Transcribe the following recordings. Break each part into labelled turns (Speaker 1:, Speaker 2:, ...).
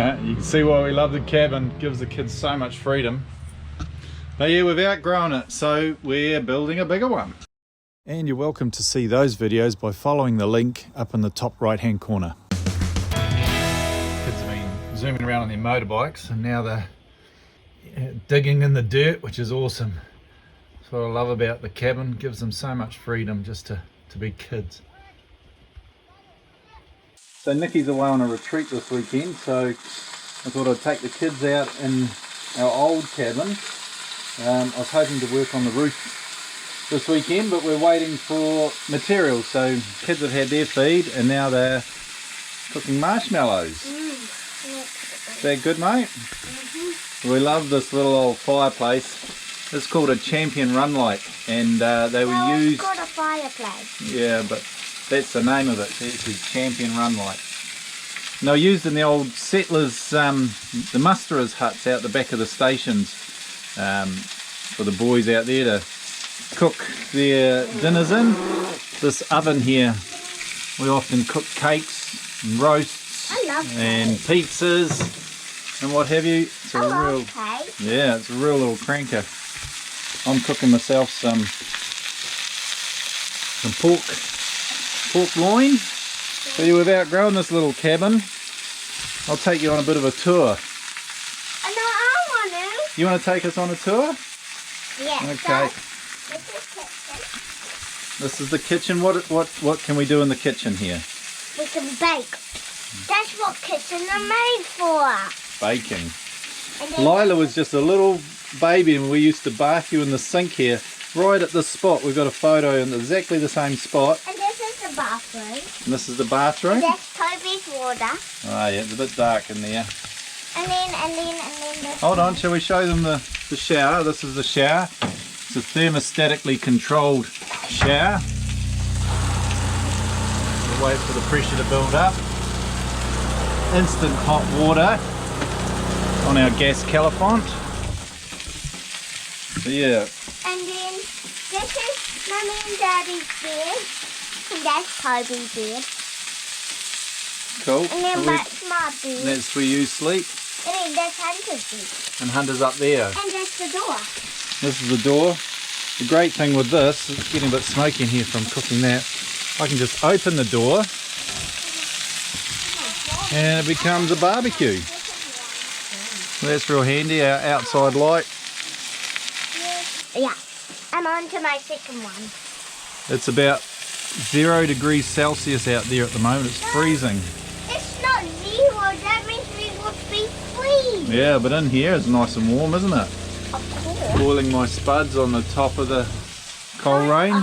Speaker 1: You can see why we love the cabin. Gives the kids so much freedom. But yeah, we've outgrown it, so we're building a bigger one. And you're welcome to see those videos by following the link up in the top right hand corner. Kids have been zooming around on their motorbikes and now they're digging in the dirt, which is awesome. That's what I love about the cabin. Gives them so much freedom just to be kids. So Nikki's away on a retreat this weekend, so I thought I'd take the kids out in our old cabin. I was hoping to work on the roof this weekend, but we're waiting for materials. So kids have had their feed and now they're cooking marshmallows. Is that good, mate? We love this little old fireplace. It's called a Champion Run Light, and they were used...
Speaker 2: It's called a fireplace.
Speaker 1: Yeah, but that's the name of it. It's a Champion Run Light. And they were used in the old settlers, the musterers' huts out the back of the stations, for the boys out there to cook their dinners in. This oven here, we often cook cakes and roasts and pizzas and what have you. It's a real, yeah, it's a real little cranker. I'm cooking myself some pork loin. So we've outgrown this little cabin. I'll take you on a bit of a tour.
Speaker 2: No, I want to.
Speaker 1: You want to take us on a tour?
Speaker 2: Yeah.
Speaker 1: Okay. This is the kitchen. What can we do in the kitchen here?
Speaker 2: We can bake. That's what kitchens are made for.
Speaker 1: Baking. Lila was just a little baby and we used to bath you in the sink here, right at this spot. We've got a photo in exactly the same spot.
Speaker 2: And this is the bathroom.
Speaker 1: And this is the bathroom.
Speaker 2: And that's Toby's water.
Speaker 1: Oh yeah, it's a bit dark in there.
Speaker 2: And then this.
Speaker 1: Hold on, shall we show them the shower? This is the shower. It's a thermostatically controlled shower. We'll wait for the pressure to build up. Instant hot water on our gas califont. So yeah.
Speaker 2: And then this is Mummy and Daddy's bed. And that's Toby's bed.
Speaker 1: Cool.
Speaker 2: And then that's my bed.
Speaker 1: That's where you sleep.
Speaker 2: And then that's Hunter's bed.
Speaker 1: And Hunter's up there.
Speaker 2: And that's the door.
Speaker 1: This is the door. The great thing with this, it's getting a bit smoky in here from cooking that. I can just open the door and it becomes a barbecue. So that's real handy, our outside light.
Speaker 2: Yeah, I'm on to my second one.
Speaker 1: It's about 0 degrees Celsius out there at the moment. It's freezing.
Speaker 2: It's not 0, that means we would be freezing.
Speaker 1: Yeah, but in here it's nice and warm, isn't it?
Speaker 2: Of course.
Speaker 1: Boiling my spuds on the top of the coal range.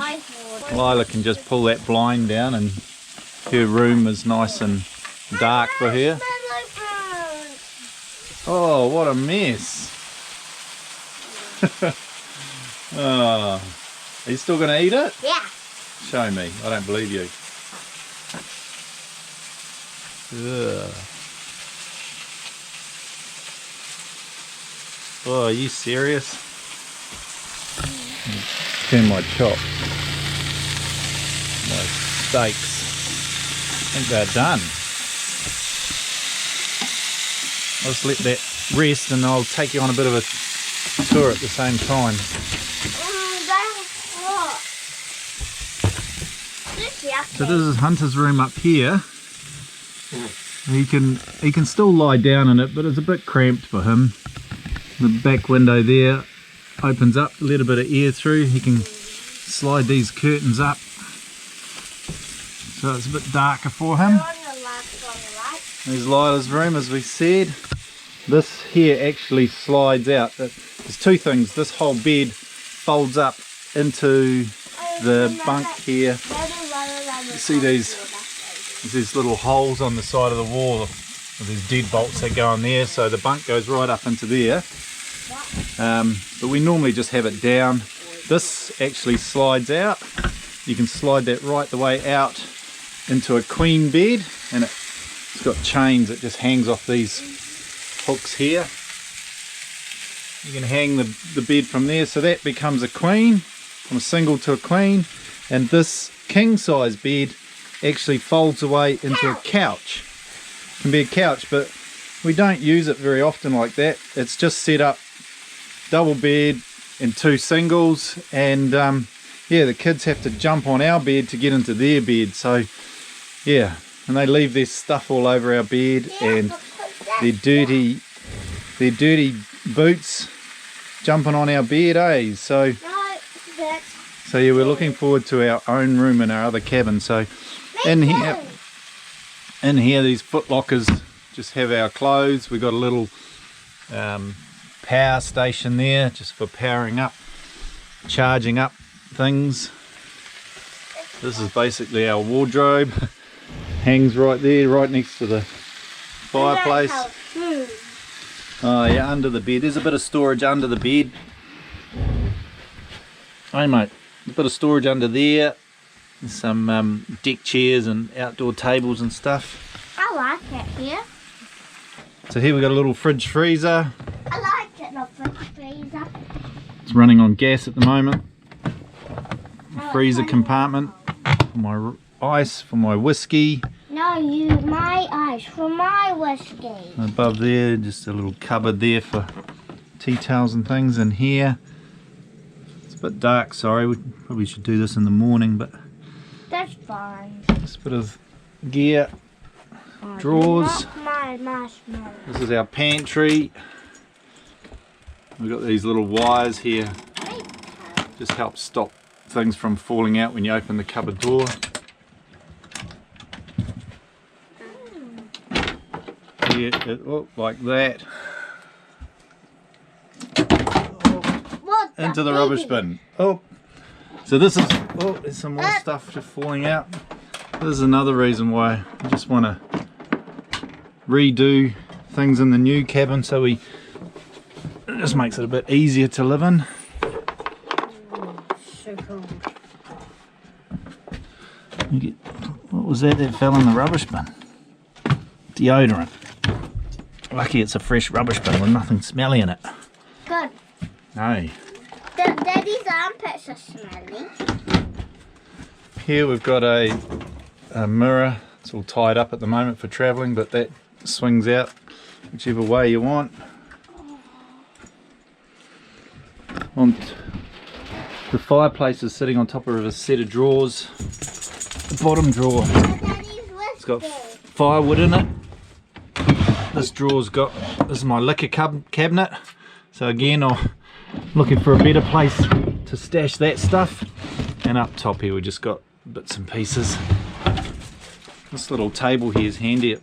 Speaker 1: Lila can just pull that blind down and her room is nice and dark for her. Oh, what a mess. Oh, are you still going to eat it?
Speaker 2: Yeah.
Speaker 1: Show me. I don't believe you. Ugh. Oh, are you serious? Turn my chops. My steaks. I think they're done. I'll just let that rest and I'll take you on a bit of a tour at the same time. So this is Hunter's room up here. He can still lie down in it, but it's a bit cramped for him. The back window there opens up, a little bit of air through. He can slide these curtains up, so it's a bit darker for him. There's Lila's room, as we said. This here actually slides out. There's two things. This whole bed folds up into the bunk here. You see these little holes on the side of the wall. There's deadbolts that go on there, so the bunk goes right up into there. But we normally just have it down. This actually slides out. You can slide that right the way out into a queen bed, and it's got chains that just hangs off these hooks here. You can hang the bed from there, so that becomes a queen, from a single to a queen. And this king size bed actually folds away into a couch. It can be a couch, but we don't use it very often like that. It's just set up double bed and 2 singles, and yeah, the kids have to jump on our bed to get into their bed. So yeah, and they leave their stuff all over our bed, and their dirty boots jumping on our bed, eh? So yeah, we're looking forward to our own room in our other cabin. So in here these foot lockers just have our clothes. We've got a little power station there just for powering up, charging up things. This is basically our wardrobe. Hangs right there, right next to the fireplace. Oh yeah, under the bed. There's a bit of storage under the bed. Hey mate, a bit of storage under there. There's some deck chairs and outdoor tables and stuff.
Speaker 2: I like it here.
Speaker 1: So here we've got a little fridge freezer.
Speaker 2: I like it, the fridge freezer.
Speaker 1: It's running on gas at the moment. Freezer compartment for my ice, for my whiskey.
Speaker 2: No, my ice for my whiskey.
Speaker 1: Above there, just a little cupboard there for tea towels and things. In here, it's a bit dark, sorry, we probably should do this in the morning, but
Speaker 2: that's fine.
Speaker 1: Just a bit of gear, drawers.
Speaker 2: Not my marshmallow.
Speaker 1: This is our pantry. We've got these little wires here, just help stop things from falling out when you open the cupboard door. Yeah, it looked like that.
Speaker 2: What
Speaker 1: Into the rubbish bin. Oh, so this is, oh, there's some more stuff just falling out. This is another reason why I just want to redo things in the new cabin, so it just makes it a bit easier to live in.
Speaker 2: So cool.
Speaker 1: What was that fell in the rubbish bin? Deodorant. Lucky it's a fresh rubbish bin with nothing smelly in it.
Speaker 2: Good.
Speaker 1: Hey.
Speaker 2: Daddy's armpits are smelly.
Speaker 1: Here we've got a mirror. It's all tied up at the moment for travelling, but that swings out whichever way you want. The fireplace is sitting on top of a set of drawers. The bottom drawer, it's got firewood in it. This drawer's got, this is my liquor cabinet. So again, I'm looking for a better place to stash that stuff. And up top here we just got bits and pieces. This little table here is handy.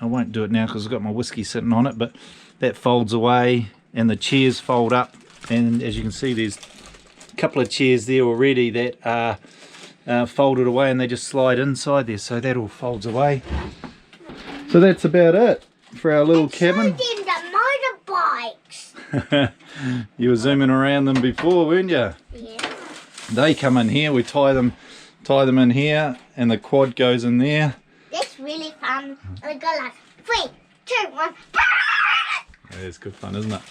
Speaker 1: I won't do it now because I've got my whiskey sitting on it, but that folds away and the chairs fold up. And as you can see, there's a couple of chairs there already that are folded away, and they just slide inside there, so that all folds away. So that's about it for our little cabin.
Speaker 2: The motorbikes.
Speaker 1: You were zooming around them before, weren't you?
Speaker 2: Yeah.
Speaker 1: They come in here, we tie them in here, and the quad goes in there.
Speaker 2: That's really fun. We go like 3, 2, 1.
Speaker 1: Yeah, it's good fun, isn't it?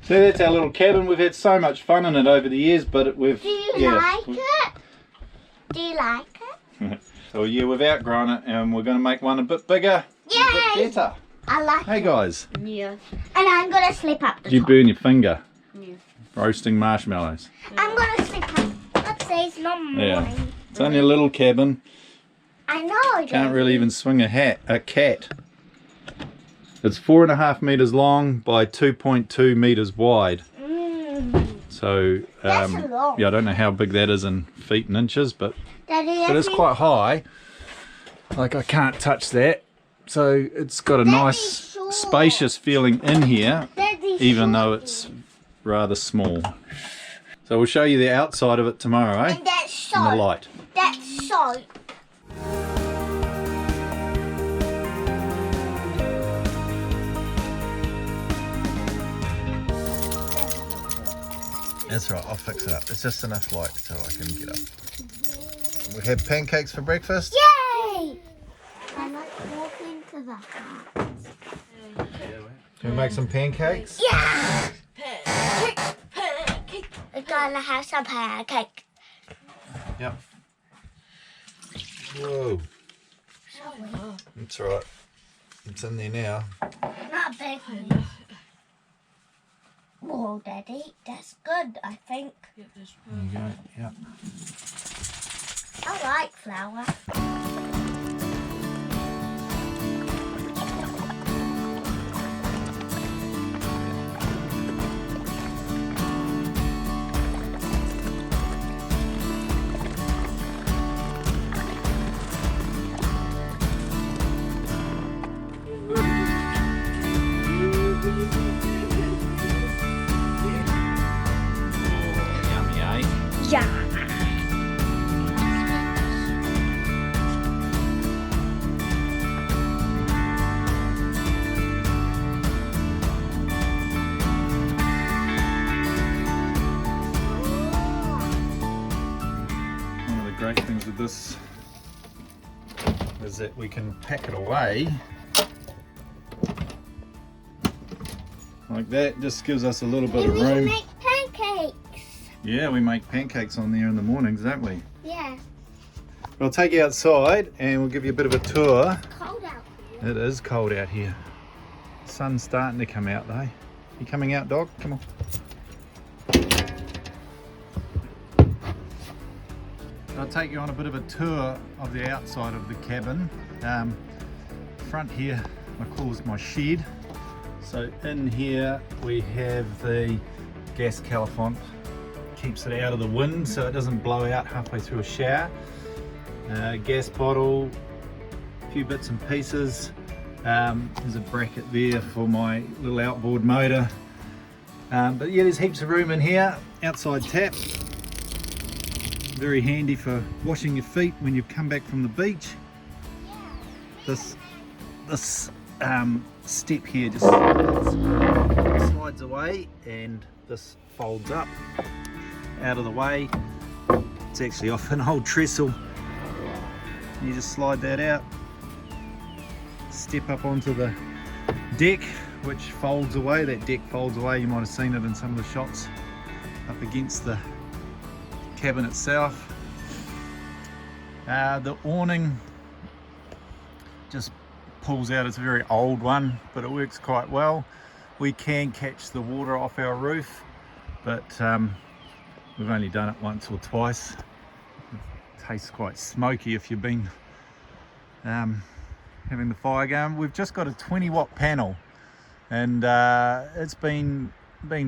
Speaker 1: So that's our little cabin. We've had so much fun in it over the years, but we've...
Speaker 2: Do you like it? Do you like it?
Speaker 1: So yeah, we've outgrown it, and we're going to make one a bit bigger, a bit better.
Speaker 2: I like it.
Speaker 1: Hey guys.
Speaker 2: Yeah. And I'm going to slip up the
Speaker 1: Did you
Speaker 2: top.
Speaker 1: burn your finger?
Speaker 2: Yeah.
Speaker 1: Roasting marshmallows.
Speaker 2: I'm going to slip up. Let's say it's not mine.
Speaker 1: Yeah. It's only a little cabin.
Speaker 2: I know.
Speaker 1: Can't really even swing a cat. It's 4.5 meters long by 2.2 meters wide. So
Speaker 2: That's a lot.
Speaker 1: yeah, I don't know how big that is in feet and inches, but
Speaker 2: Daddy,
Speaker 1: it's quite high. Like I can't touch that. So it's got a nice
Speaker 2: short.
Speaker 1: spacious feeling in here,
Speaker 2: Daddy's
Speaker 1: even though
Speaker 2: short.
Speaker 1: it's rather small. So we'll show you the outside of it tomorrow, eh?
Speaker 2: And that's so.
Speaker 1: In the light.
Speaker 2: That's so.
Speaker 1: That's right, I'll fix it up. It's just enough light so I can get up. We have pancakes for breakfast.
Speaker 2: Yay! I like walking to the house.
Speaker 1: Can we make some pancakes?
Speaker 2: Yeah! We're gonna have some pancake.
Speaker 1: Yep. Whoa. That's right. It's in there now.
Speaker 2: Not a big one. Oh, Daddy, that's good, I think.
Speaker 1: There you go, yeah.
Speaker 2: I like flour.
Speaker 1: Yummy, eh?
Speaker 2: Yeah.
Speaker 1: One of the great things with this is that we can pack it away like that. Just gives us a little bit
Speaker 2: And
Speaker 1: of
Speaker 2: we can
Speaker 1: room.
Speaker 2: make pancakes.
Speaker 1: Yeah, we make pancakes on there in the mornings, don't we?
Speaker 2: Yeah.
Speaker 1: We'll take you outside and we'll give you a bit of a tour.
Speaker 2: Cold out.
Speaker 1: It is cold out here. Sun's starting to come out though. You coming out, dog? Come on. I'll take you on a bit of a tour of the outside of the cabin. Front here I call this my shed. So in here we have the gas calefont. Keeps it out of the wind so it doesn't blow out halfway through a shower. Gas bottle, a few bits and pieces. There's a bracket there for my little outboard motor. But yeah, there's heaps of room in here. Outside tap. Very handy for washing your feet when you've come back from the beach. This step here just slides away and this folds up out of the way. It's actually off an old trestle. You just slide that out, step up onto the deck, which folds away. That deck folds away. You might have seen it in some of the shots up against the cabin itself. The awning just pulls out. It's a very old one, but it works quite well. We can catch the water off our roof, but we've only done it once or twice. It tastes quite smoky if you've been having the fire going. We've just got a 20-watt panel, and it's been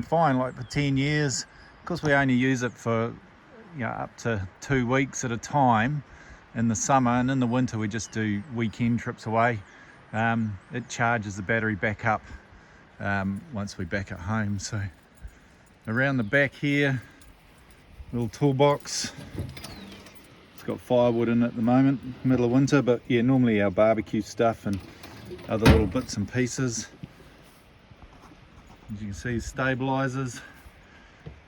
Speaker 1: fine, like for 10 years. Of course, we only use it for up to 2 weeks at a time in the summer, and in the winter we just do weekend trips away. It charges the battery back up once we're back at home. So around the back here, little toolbox. It's got firewood in it at the moment, middle of winter, but yeah, normally our barbecue stuff and other little bits and pieces. As you can see, stabilizers.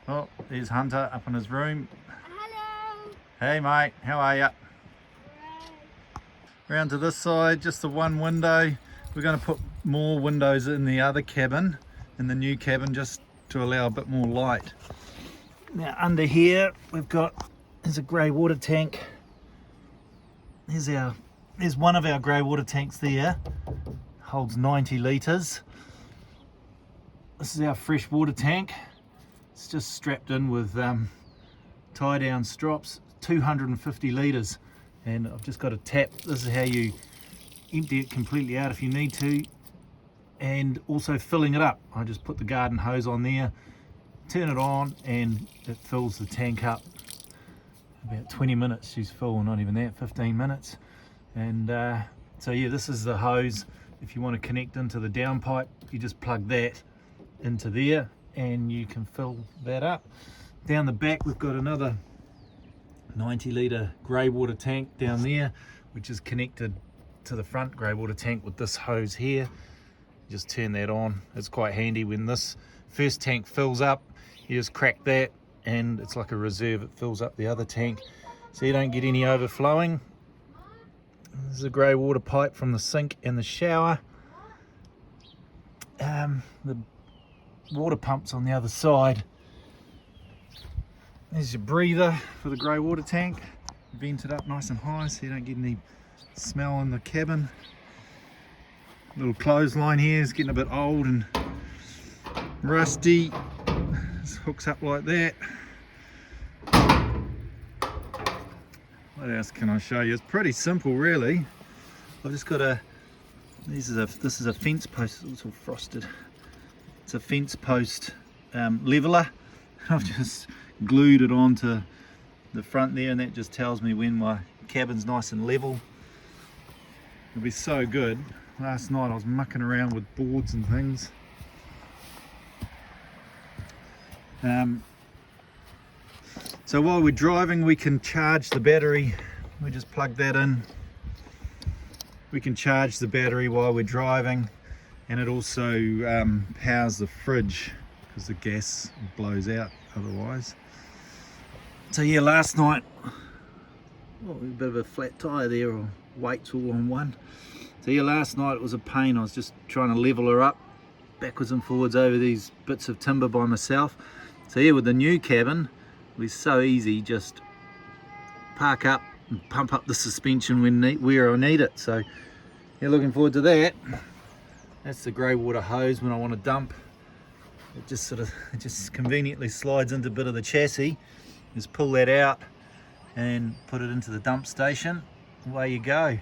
Speaker 1: Oh, there's Hunter up in his room.
Speaker 2: Hello.
Speaker 1: Hey mate, how are ya? Around to this side, just the one window. We're going to put more windows in the other cabin, in the new cabin, just to allow a bit more light. Now under here we've got, there's a grey water tank. There's one of our grey water tanks there, holds 90 litres. This is our fresh water tank. It's just strapped in with tie down strops, 250 litres. And I've just got a tap. This is how you empty it completely out if you need to, and also filling it up. I just put the garden hose on there, turn it on, and it fills the tank up. About 20 minutes she's full, not even that, 15 minutes. And so yeah, this is the hose. If you want to connect into the downpipe, you just plug that into there and you can fill that up. Down the back we've got another 90 litre grey water tank down there, which is connected to the front grey water tank with this hose here. Just turn that on. It's quite handy when this first tank fills up. You just crack that and it's like a reserve. It fills up the other tank so you don't get any overflowing. There's a grey water pipe from the sink and the shower. The water pump's on the other side. There's your breather for the grey water tank, vented up nice and high so you don't get any smell in the cabin. Little clothesline here is getting a bit old and rusty. This hooks up like that. What else can I show you? It's pretty simple really. I've just got this is a fence post. It's all frosted. It's a fence post leveler. I've just glued it onto the front there, and that just tells me when my cabin's nice and level. It'll be so good. Last night I was mucking around with boards and things. So while we're driving, we can charge the battery. We just plug that in. We can charge the battery while we're driving, and it also powers the fridge because the gas blows out otherwise. So yeah, last night, a bit of a flat tyre there, or weights all on one. So yeah, last night it was a pain. I was just trying to level her up backwards and forwards over these bits of timber by myself. So yeah, with the new cabin, it'll be so easy. Just park up and pump up the suspension where I need it. So yeah, looking forward to that. That's the grey water hose when I want to dump. It just conveniently slides into a bit of the chassis. Just pull that out and put it into the dump station. Away you go.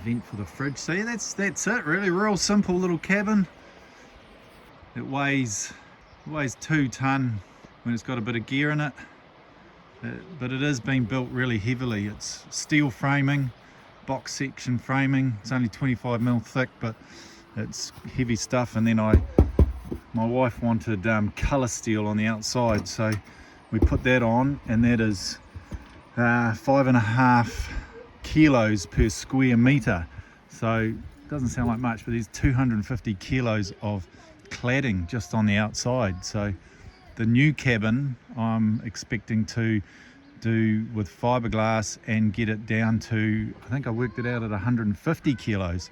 Speaker 1: Vent for the fridge. So yeah, that's it really. Real simple little cabin. It weighs 2 tonne when it's got a bit of gear in it, but it is being built really heavily. It's steel framing, box section framing. It's only 25mm thick, but it's heavy stuff. And then my wife wanted colour steel on the outside, so we put that on, and that is 5.5 kilos per square metre. So it doesn't sound like much, but there's 250 kilos of cladding just on the outside. So the new cabin I'm expecting to do with fiberglass and get it down to, I think I worked it out at 150 kilos.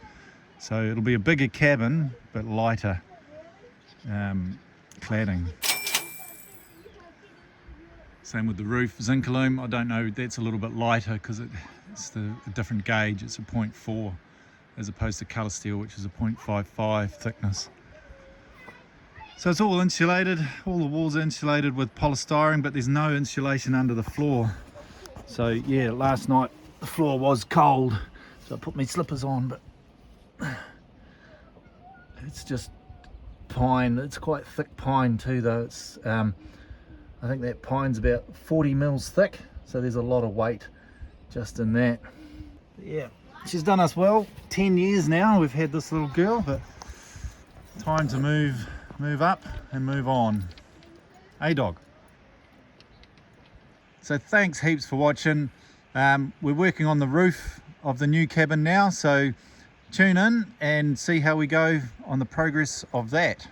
Speaker 1: So it'll be a bigger cabin but lighter cladding. Same with the roof, zinc aluminum. I don't know, that's a little bit lighter because it's a different gauge. It's a 0.4 as opposed to colour steel, which is a 0.55 thickness. So it's all insulated, all the walls are insulated with polystyrene, but there's no insulation under the floor. So yeah, last night the floor was cold, so I put my slippers on, but it's just pine. It's quite thick pine too though. It's I think that pine's about 40 mils thick, so there's a lot of weight just in that. But yeah, she's done us well. 10 years now we've had this little girl, but time to move up and move on. Hey dog. So thanks heaps for watching. We're working on the roof of the new cabin now, so tune in and see how we go on the progress of that.